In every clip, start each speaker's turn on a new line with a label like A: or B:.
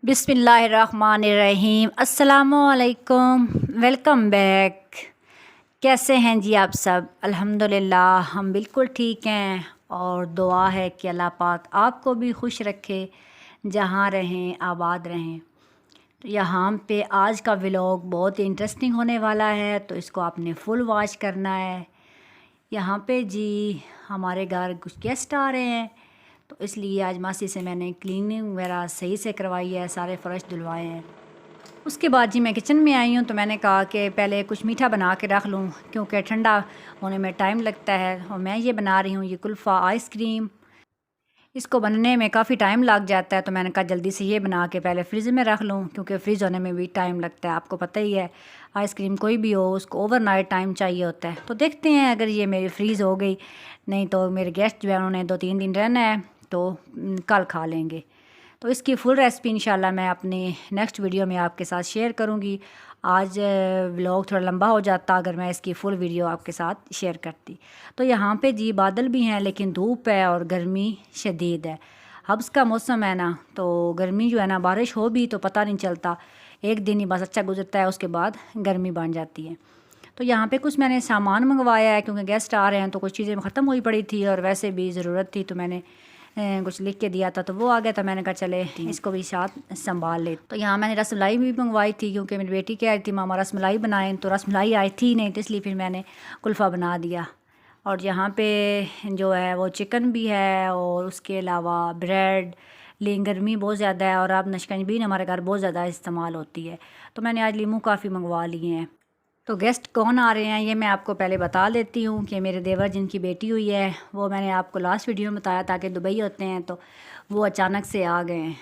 A: बिस्मिल्लाहिर्रहमानिर्रहीम। अस्सलामुअलैकुम, welcome back. कैसे हैं जी आप सब? अल्हम्दुलिल्लाह हम बिल्कुल ठीक हैं और दुआ है कि अल्लाह पाक आपको भी खुश रखे, जहाँ रहें आबाद रहें। तो यहाँ पे आज का व्लॉग बहुत इंटरेस्टिंग होने वाला है, तो इसको आपने फुल वॉच करना है। यहाँ पे जी हमारे घर कुछ गेस्ट आ रहे हैं, तो इसलिए आज मासी से मैंने क्लीनिंग वगैरह सही से करवाई है, सारे फ़र्श धुलवाए हैं। उसके बाद जी मैं किचन में आई हूँ, तो मैंने कहा कि पहले कुछ मीठा बना के रख लूँ, क्योंकि ठंडा होने में टाइम लगता है। और मैं ये बना रही हूँ ये कुल्फ़ा आइसक्रीम। इसको बनने में काफ़ी टाइम लग जाता है, तो मैंने कहा जल्दी से ये बना के पहले फ्रिज में रख लूँ, क्योंकि फ्रीज़ होने में भी टाइम लगता है। आपको पता ही है आइसक्रीम कोई भी हो उसको ओवरनाइट टाइम चाहिए होता है। तो देखते हैं अगर ये मेरी फ्रीज़ हो गई, नहीं तो मेरे गेस्ट जो है उन्होंने 2-3 दिन रहना है, तो कल खा लेंगे। तो इसकी फुल रेसिपी इंशाल्लाह मैं अपने नेक्स्ट वीडियो में आपके साथ शेयर करूँगी। आज व्लॉग थोड़ा लंबा हो जाता अगर मैं इसकी फ़ुल वीडियो आपके साथ शेयर करती। तो यहाँ पे जी बादल भी हैं, लेकिन धूप है और गर्मी शदीद है। हब्स का मौसम है ना, तो गर्मी जो है ना, बारिश हो भी तो पता नहीं चलता, एक दिन ही बस अच्छा गुजरता है, उसके बाद गर्मी बन जाती है। तो यहाँ पे कुछ मैंने सामान मंगवाया है, क्योंकि गेस्ट आ रहे हैं, तो कुछ चीज़ें ख़त्म हुई पड़ी थी और वैसे भी ज़रूरत थी, तो मैंने कुछ लिख के दिया था, तो वो आ गया था। मैंने कहा चले इसको भी साथ संभाल ले। तो यहाँ मैंने रसमलाई भी मंगवाई थी, क्योंकि मेरी बेटी कह रही थी मामा रसमलाई बनाएं, तो रसमलाई आई थी नहीं, तो इसलिए फिर मैंने कुल्फ़ा बना दिया। और यहाँ पे जो है वो चिकन भी है, और उसके अलावा ब्रेड। लेकिन गर्मी बहुत ज़्यादा है और अब नशकंजबीन हमारे घर बहुत ज़्यादा इस्तेमाल होती है, तो मैंने आज लीमू काफ़ी मंगवा लिए हैं। तो गेस्ट कौन आ रहे हैं ये मैं आपको पहले बता देती हूँ कि मेरे देवर जिनकी बेटी हुई है, वो मैंने आपको लास्ट वीडियो में बताया था कि दुबई होते हैं, तो वो अचानक से आ गए हैं,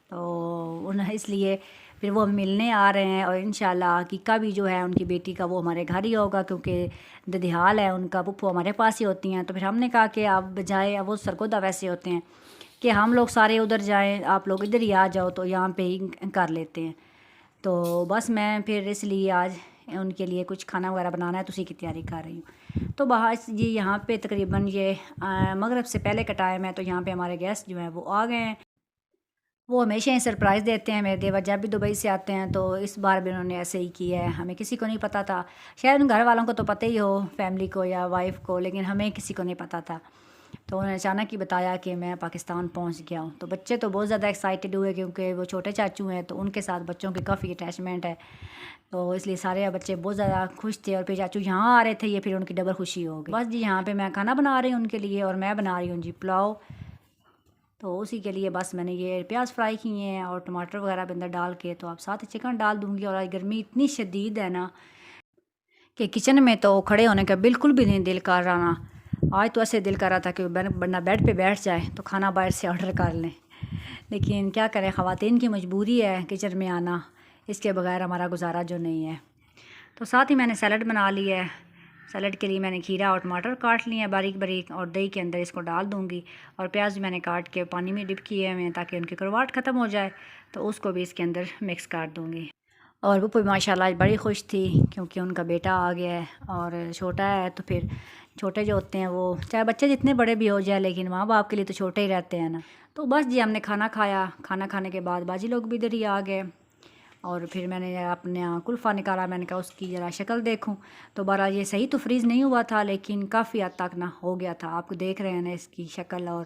A: तो उन्हें इसलिए फिर वो मिलने आ रहे हैं। और इंशाल्लाह हकीका भी जो है उनकी बेटी का वो हमारे घर ही होगा, क्योंकि ददिहाल है उनका, पुप्पो हमारे पास ही होती हैं। तो फिर हमने कहा कि आप बजाय वो सरगोदा वैसे होते हैं कि हम लोग सारे उधर जाएँ, आप लोग इधर ही आ जाओ, तो यहाँ पे ही कर लेते हैं। तो बस मैं फिर इसलिए आज उनके लिए कुछ खाना वगैरह बनाना है, तो उसी की तैयारी कर रही हूँ। तो बाहर जी यहाँ पे तकरीबन ये मगरिब से पहले का टाइम है, तो यहाँ पे हमारे गेस्ट जो हैं वो आ गए हैं। वो हमेशा ही सरप्राइज़ देते हैं मेरे देवर, जब भी दुबई से आते हैं, तो इस बार भी उन्होंने ऐसे ही किया है। हमें किसी को नहीं पता था, शायद उन घर वालों को तो पता ही हो, फैमिली को या वाइफ को, लेकिन हमें किसी को नहीं पता था। तो उन्होंने अचानक ही बताया कि मैं पाकिस्तान पहुंच गया हूं। तो बच्चे तो बहुत ज़्यादा एक्साइटेड हुए, क्योंकि वो छोटे चाचू हैं, तो उनके साथ बच्चों की काफ़ी अटैचमेंट है, तो इसलिए सारे बच्चे बहुत ज़्यादा खुश थे। और फिर चाचू यहाँ आ रहे थे, ये फिर उनकी डबल खुशी हो गई। बस जी यहाँ पे मैं खाना बना रही हूँ उनके लिए, और मैं बना रही हूँ जी पुलाव। तो उसी के लिए बस मैंने ये प्याज फ्राई किए हैं और टमाटर वगैरह भी अंदर डाल के, तो आप साथ ही चिकन डाल दूँगी। और आज गर्मी इतनी शदीद है ना कि किचन में तो खड़े होने का बिल्कुल भी नहीं दिल कर रहा ना। आज तो ऐसे दिल कर रहा था कि बंदा बेड पे बैठ जाए तो खाना बाहर से ऑर्डर कर लें, लेकिन क्या करें, ख़वातीन की मजबूरी है किचन में आना, इसके बगैर हमारा गुजारा जो नहीं है। तो साथ ही मैंने सैलड बना ली है। सैलड के लिए मैंने खीरा और टमाटर काट लिए हैं बारीक बारीक, और दही के अंदर इसको डाल दूँगी। और प्याज मैंने काट के पानी में डिप किए हैं ताकि उनकी कड़वाहट ख़त्म हो जाए, तो उसको भी इसके अंदर मिक्स कर दूँगी। और वो माशाल्लाह आज बड़ी खुश थी, क्योंकि उनका बेटा आ गया है और छोटा है, तो फिर छोटे जो होते हैं वो चाहे बच्चे जितने बड़े भी हो जाए, लेकिन माँ बाप के लिए तो छोटे ही रहते हैं ना। तो बस जी हमने खाना खाया, खाना खाने के बाद बाजी लोग भी इधर ही आ गए, और फिर मैंने अपने कुल्फ़ा निकाला। मैंने कहा उसकी ज़रा शक्ल देखूं, तो बहरहाल ये सही तो फ्रीज़ नहीं हुआ था, लेकिन काफ़ी हद तक ना हो गया था। आपको देख रहे हैं ना इसकी शक्ल और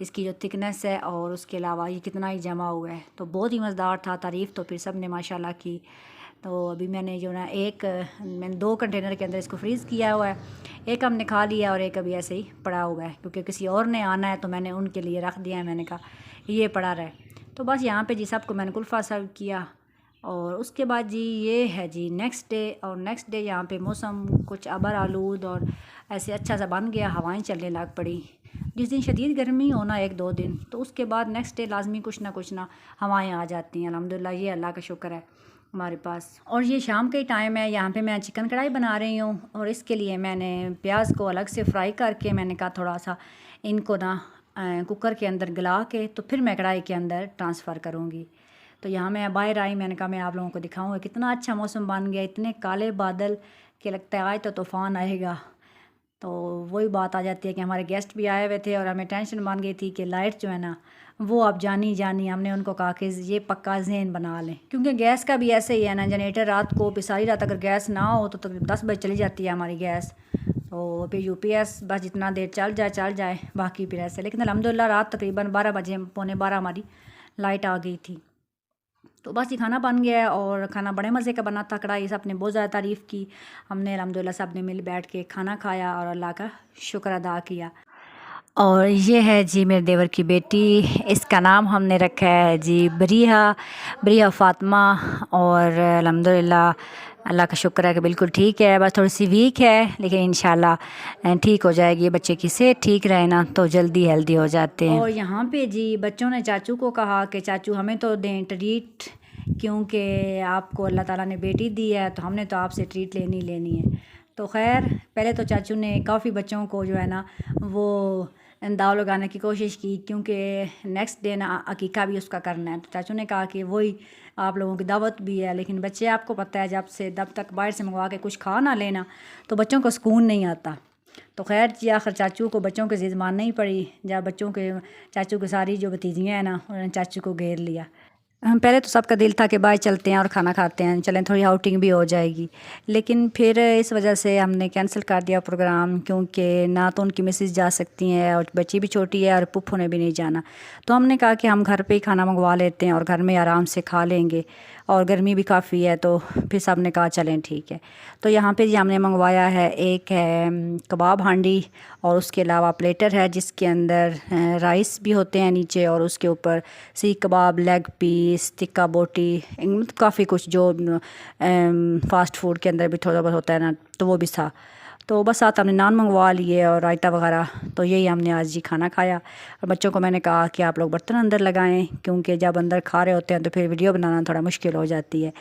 A: इसकी जो थिकनेस है, और उसके अलावा ये कितना ही जमा हुआ है, तो बहुत ही मज़ेदार था। तारीफ़ तो फिर सब ने माशाल्लाह की। तो अभी मैंने जो ना मैंने 2 कंटेनर के अंदर इसको फ्रीज़ किया हुआ है। एक हमने खा लिया और एक अभी ऐसे ही पड़ा हुआ है, क्योंकि किसी और ने आना है, तो मैंने उनके लिए रख दिया है। मैंने कहा ये पड़ा रहे। तो बस यहाँ पे जी सबको मैंने कुल्फ़ा सर्व किया। और उसके बाद जी ये है जी नेक्स्ट डे, और नेक्स्ट डे यहाँ पे मौसम कुछ अबर आलूद और ऐसे अच्छा सा बन गया, हवाएं चलने लग पड़ी। जिस दिन शदीद गर्मी हो ना 1-2 दिन, तो उसके बाद नेक्स्ट डे लाजमी कुछ ना हवाएं आ जाती हैं। अल्हम्दुलिल्लाह ये अल्लाह का शुक्र है हमारे पास। और ये शाम का ही टाइम है, यहाँ पे मैं चिकन कढ़ाई बना रही हूँ, और इसके लिए मैंने प्याज को अलग से फ्राई करके मैंने कहा थोड़ा सा इनको ना कुकर के अंदर गला के, तो फिर मैं कढ़ाई के अंदर ट्रांसफ़र करूँगी। तो यहाँ मैं बाहर आई, मैंने कहा मैं आप लोगों को दिखाऊंगा कितना अच्छा मौसम बन गया। इतने काले बादल कि लगता है आज तो तूफ़ान आएगा। तो वही बात आ जाती है कि हमारे गेस्ट भी आए हुए थे और हमें टेंशन मान गई थी कि लाइट जो है ना वो अब जानी जानी। हमने उनको कहा कि ये पक्का ज़हन बना लें, क्योंकि गैस का भी ऐसे ही है ना, जनरेटर रात को सारी रात अगर गैस ना हो तो तकरीबन 10 बजे चली जाती है हमारी गैस। तो फिर यूपीएस बस जितना देर चल जाए बाकी फिर ऐसे। लेकिन अल्हम्दुलिल्लाह रात तकरीबन 12 बजे पौने 12 हमारी लाइट आ गई थी। तो बस ये खाना बन गया है और खाना बड़े मज़े का बना था। कढ़ाई सब ने बहुत ज़्यादा तारीफ़ की। हमने अल्हम्दुलिल्लाह सब ने मिल बैठ के खाना खाया और अल्लाह का शुक्र अदा किया। और ये है जी मेरे देवर की बेटी, इसका नाम हमने रखा है जी बरिया फ़ातिमा। और अल्हम्दुलिल्लाह अल्लाह का शुक्र है कि बिल्कुल ठीक है, बस थोड़ी सी वीक है लेकिन इंशाल्लाह ठीक हो जाएगी। बच्चे की सेहत ठीक रहे ना तो जल्दी हेल्दी हो जाते हैं। और यहाँ पे जी बच्चों ने चाचू को कहा कि चाचू हमें तो दें ट्रीट, क्योंकि आपको अल्लाह ताला ने बेटी दी है तो हमने तो आपसे ट्रीट लेनी है। तो खैर पहले तो चाचू ने काफ़ी बच्चों को जो है ना वो दाव लगाने की कोशिश की, क्योंकि नेक्स्ट डे ना अकीका भी उसका करना है। तो चाचू ने कहा कि वही आप लोगों की दावत भी है, लेकिन बच्चे आपको पता है जब तक बाहर से मंगवा के कुछ खा ना लेना तो बच्चों को सुकून नहीं आता। तो खैर जी आखिर चाचू को बच्चों की ज़िद माननी ही पड़ी। जब बच्चों के चाचू की सारी जो भतीजियाँ हैं ना उन्होंने चाचू को घेर लिया। हम पहले तो सबका दिल था कि बाहर चलते हैं और खाना खाते हैं, चलें थोड़ी आउटिंग भी हो जाएगी, लेकिन फिर इस वजह से हमने कैंसिल कर दिया प्रोग्राम, क्योंकि ना तो उनकी मिसेस जा सकती हैं और बच्ची भी छोटी है और पुप्पो ने भी नहीं जाना। तो हमने कहा कि हम घर पे ही खाना मंगवा लेते हैं और घर में आराम से खा लेंगे, और गर्मी भी काफ़ी है। तो फिर सब ने कहा चलें ठीक है। तो यहाँ पे जी हमने मंगवाया है, एक है कबाब हांडी और उसके अलावा प्लेटर है जिसके अंदर राइस भी होते हैं नीचे, और उसके ऊपर सीख कबाब, लेग पीस, टिक्का बोटी, काफ़ी कुछ जो फास्ट फूड के अंदर भी थोड़ा बहुत होता है ना, तो वो भी था। तो बस साथ हमने नान मंगवा लिए और रायता वगैरह। तो यही हमने आज जी खाना खाया। और बच्चों को मैंने कहा कि आप लोग बर्तन अंदर लगाएं, क्योंकि जब अंदर खा रहे होते हैं तो फिर वीडियो बनाना थोड़ा मुश्किल हो जाती है।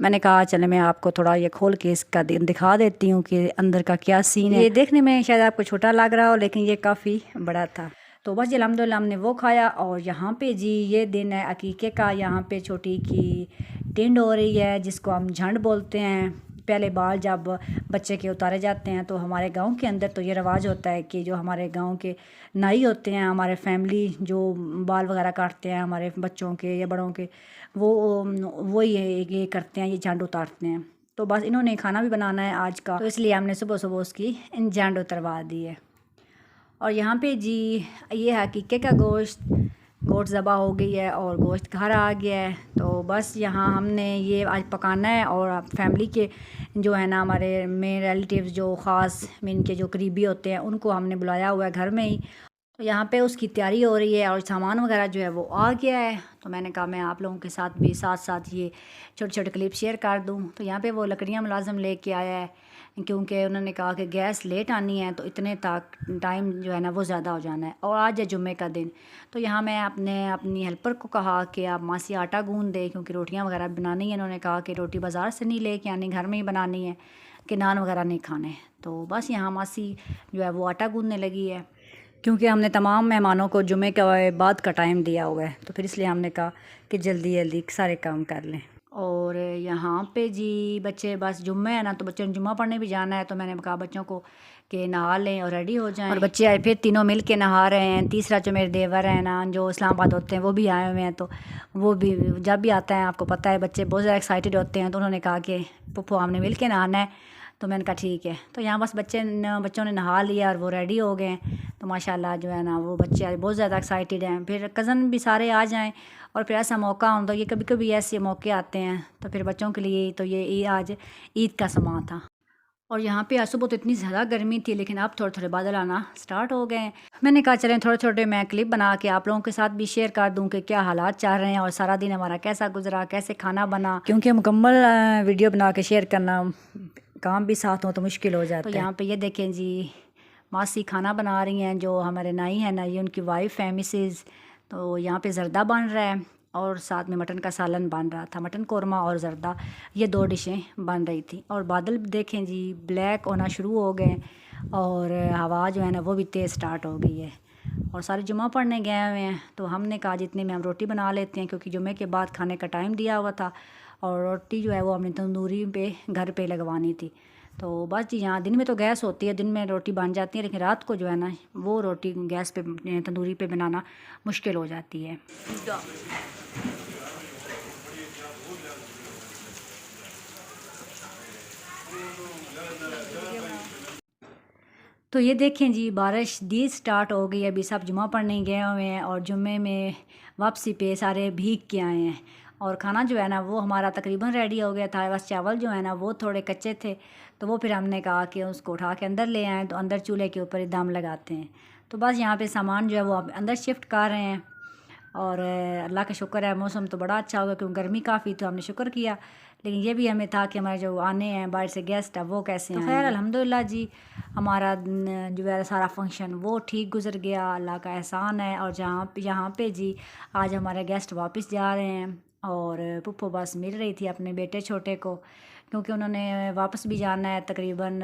A: मैंने कहा चले मैं आपको थोड़ा ये खोल के इसका दिखा देती हूँ कि अंदर का क्या सीन है। ये देखने में शायद आपको छोटा लग रहा हो लेकिन ये काफ़ी बड़ा था। तो बस अल्हम्दुलिल्लाह हमने वो खाया। और यहाँ पे जी ये दिन है अकीके का। यहाँ पे छोटी की टिंड हो रही है जिसको हम झंड बोलते हैं। पहले बाल जब बच्चे के उतारे जाते हैं तो हमारे गांव के अंदर तो ये रिवाज होता है कि जो हमारे गांव के नाई होते हैं, हमारे फैमिली जो बाल वगैरह काटते हैं हमारे बच्चों के या बड़ों के, वो ये करते हैं, ये झंड उतारते हैं। तो बस इन्होंने खाना भी बनाना है आज का, तो इसलिए हमने सुबह सुबह उसकी झंड उतरवा दी है। और यहाँ पे जी ये हकीके का गोश्त ज़बा हो गई है और गोश्त घर आ गया है। तो बस यहाँ हमने ये आज पकाना है। और फैमिली के जो है ना हमारे मेन रिलेटिव्स जो ख़ास इनके जो करीबी होते हैं उनको हमने बुलाया हुआ है घर में ही। तो यहाँ पे उसकी तैयारी हो रही है और सामान वगैरह जो है वो आ गया है। तो मैंने कहा मैं आप लोगों के साथ भी साथ साथ ये छोटे छोटे क्लिप शेयर कर दूँ। तो यहाँ पे वो लकड़ियाँ मुलाज़म लेके आया है, क्योंकि उन्होंने कहा कि गैस लेट आनी है तो इतने तक टाइम जो है ना वो ज़्यादा हो जाना है। और आज है जुम्मे का दिन। तो यहाँ मैं अपनी हेल्पर को कहा कि आप मासी आटा गूँध दे, क्योंकि रोटियाँ वगैरह बनानी है। उन्होंने कहा कि रोटी बाज़ार से नहीं लेके आनी, घर में ही बनानी है, कि नान वगैरह नहीं खाने। तो बस यहाँ मासी जो है वो आटा गूँधने लगी है, क्योंकि हमने तमाम मेहमानों को जुमे के बाद का टाइम दिया हुआ है। तो फिर इसलिए हमने कहा कि जल्दी जल्दी सारे काम कर लें। और यहाँ पे जी बच्चे बस जुम्मे है ना तो बच्चों ने जुम्मा पढ़ने भी जाना है। तो मैंने कहा बच्चों को कि नहा लें और रेडी हो जाएं। और बच्चे आए फिर तीनों मिल के नहा रहे हैं। तीसरा जो मेरे देवर हैं ना जो इस्लामाबाद होते हैं वो भी आए हुए हैं। तो वो भी जब भी आता है आपको पता है बच्चे बहुत ज़्यादा एक्साइटेड होते हैं। तो उन्होंने कहा कि पप्पू हमने मिल के नहाना है। तो मैंने कहा ठीक है। तो यहाँ बस बच्चों ने नहा लिया और वो रेडी हो गए। तो माशाल्लाह जो है ना वो बच्चे बहुत ज़्यादा एक्साइटेड हैं। फिर कज़न भी सारे आ जाएं और फिर ऐसा मौका हो तो ये कभी कभी ऐसे मौके आते हैं तो फिर बच्चों के लिए तो ये आज ईद का समा था। और यहाँ पे आज सुबह तो इतनी ज़्यादा गर्मी थी, लेकिन अब थोड़े थोड़े बादल आना स्टार्ट हो गए। मैंने कहा चलें थोड़े छोटे मैं क्लिप बना के आप लोगों के साथ भी शेयर कर दूं कि क्या हालात चल रहे हैं और सारा दिन हमारा कैसा गुजरा, कैसे खाना बना, क्योंकि मुकम्मल वीडियो बना के शेयर करना काम भी साथ हो तो मुश्किल हो जाता है। तो यहाँ पे ये देखें जी मासी खाना बना रही हैं, जो हमारे नाई है ना ये उनकी वाइफ है मिसेज़। तो यहाँ पे ज़रदा बन रहा है और साथ में मटन का सालन बन रहा था, मटन कौरमा और ज़रदा, ये 2 डिशें बन रही थी। और बादल देखें जी ब्लैक होना शुरू हो गए और हवा जो है ना वो भी तेज़ स्टार्ट हो गई है। और सारे जुम्मा पढ़ने गए हुए हैं। तो हमने कहा जितने में हम रोटी बना लेते हैं, क्योंकि जुम्मे के बाद खाने का टाइम दिया हुआ था। और रोटी जो है वो हमने तंदूरी पे घर पे लगवानी थी। तो बस जी यहाँ दिन में तो गैस होती है, दिन में रोटी बन जाती है, लेकिन रात को जो है ना वो रोटी गैस पे तंदूरी पे बनाना मुश्किल हो जाती है। तो ये देखें जी, बारिश दी स्टार्ट हो गई। अभी सब जुमा पढ़ने गए हुए हैं और जुम्मे में वापसी पे सारे भीग के आए हैं। और खाना जो है ना वो हमारा तकरीबन रेडी हो गया था, बस चावल जो है ना वो थोड़े कच्चे थे, तो वो फिर हमने कहा कि उसको उठा के अंदर ले आएँ, तो अंदर चूल्हे के ऊपर ही दम लगाते हैं। तो बस यहाँ पे सामान जो है वो अंदर शिफ्ट कर रहे हैं। और अल्लाह का शुक्र है, मौसम तो बड़ा अच्छा होगा क्योंकि गर्मी काफ़ी, तो हमने शुक्र किया। लेकिन ये भी हमें था कि हमारे जो आने हैं बाहर से गेस्ट अब वो कैसे हैं। तो खैर अल्हम्दुलिल्लाह जी, हमारा जो है सारा फंक्शन वो ठीक गुजर गया, अल्लाह का एहसान है। और यहाँ पे जी आज हमारे गेस्ट वापस जा रहे हैं और पुप्पो बस मिल रही थी अपने बेटे छोटे को, क्योंकि उन्होंने वापस भी जाना है, तकरीबन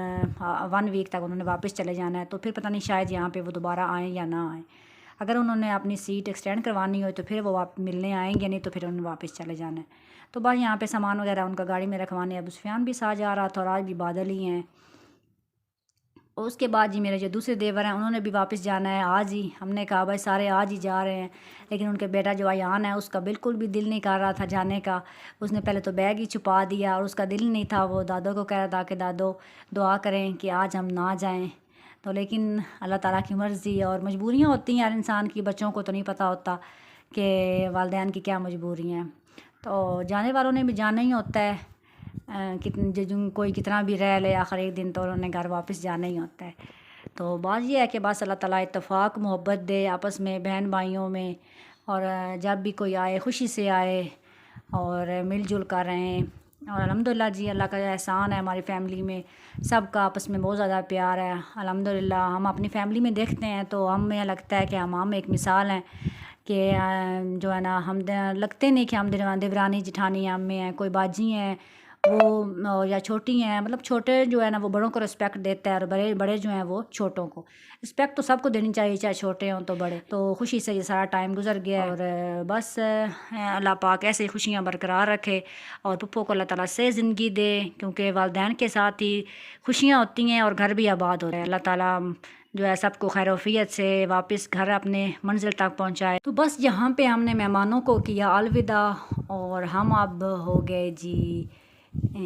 A: 1 वीक तक उन्होंने वापस चले जाना है। तो फिर पता नहीं शायद यहाँ पे वो दोबारा आएँ या ना आएँ। अगर उन्होंने अपनी सीट एक्सटेंड करवानी हो तो फिर वो मिलने आएंगे, नहीं तो फिर उन्होंने वापस चले जाना है। तो बस यहाँ पे सामान वगैरह उनका गाड़ी में रखवाने। अब सुफियान भी साथ जा रहा था और आज भी बादल ही हैं। और उसके बाद जी मेरे जो दूसरे देवर हैं उन्होंने भी वापस जाना है आज ही। हमने कहा भाई सारे आज ही जा रहे हैं, लेकिन उनके बेटा जो अयान है उसका बिल्कुल भी दिल नहीं कर रहा था जाने का। उसने पहले तो बैग ही छुपा दिया और उसका दिल नहीं था, वो दादो को कह रहा था कि दादो दुआ करें कि आज हम ना जाएं। तो लेकिन अल्लाह ताला की मर्ज़ी और मजबूरियाँ होती हैं यार इंसान की, बच्चों को तो नहीं पता होता कि वालिदैन की क्या मजबूरियाँ हैं। तो जाने वालों ने भी जाना ही होता है, कोई कितना भी रह ले, आखिर एक दिन तो उन्होंने घर वापस जाना ही होता है। तो बात ये है कि बस अल्लाह ताला इत्तेफाक मोहब्बत दे आपस में, बहन भाइयों में, और जब भी कोई आए खुशी से आए और मिलजुल कर रहें। और अल्हम्दुलिल्लाह जी अल्लाह का एहसान है, हमारी फ़ैमिली में सबका आपस में बहुत ज़्यादा प्यार है अल्हम्दुलिल्लाह। हम अपनी फ़ैमिली में देखते हैं तो हमें लगता है कि हम एक मिसाल हैं कि जो है ना हम लगते नहीं कि हम देवरानी जिठानी हम में हैं, कोई बाजी हैं वो या छोटी हैं, मतलब छोटे जो है ना वो बड़ों को रिस्पेक्ट देता है और बड़े बड़े जो हैं वो छोटों को। रिस्पेक्ट तो सबको देनी चाहिए, चाहे छोटे हों तो बड़े। तो खुशी से ये सारा टाइम गुजर गया और बस अल्लाह पाक ऐसे ही खुशियाँ बरकरार रखे और पुप्पो को अल्लाह ताला से ज़िंदगी दे, क्योंकि वालिदैन के साथ ही खुशियाँ होती हैं और घर भी आबाद होता है। अल्लाह ताला जो है सबको खैरोफियत से वापस घर अपने मंजिल तक पहुँचाए। तो बस यहाँ पे हमने मेहमानों को किया अलविदा और हम अब हो गए जी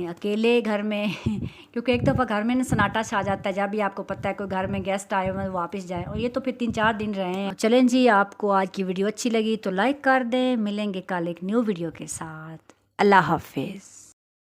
A: अकेले घर में क्योंकि एक दफ़ा घर में ना सन्नाटा छा जाता है जब भी आपको पता है कोई घर में गेस्ट आए हुए वापस जाएं, और ये तो फिर 3-4 दिन रहे हैं। चलें जी, आपको आज की वीडियो अच्छी लगी तो लाइक कर दें। मिलेंगे कल एक न्यू वीडियो के साथ। अल्लाह हाफिज़।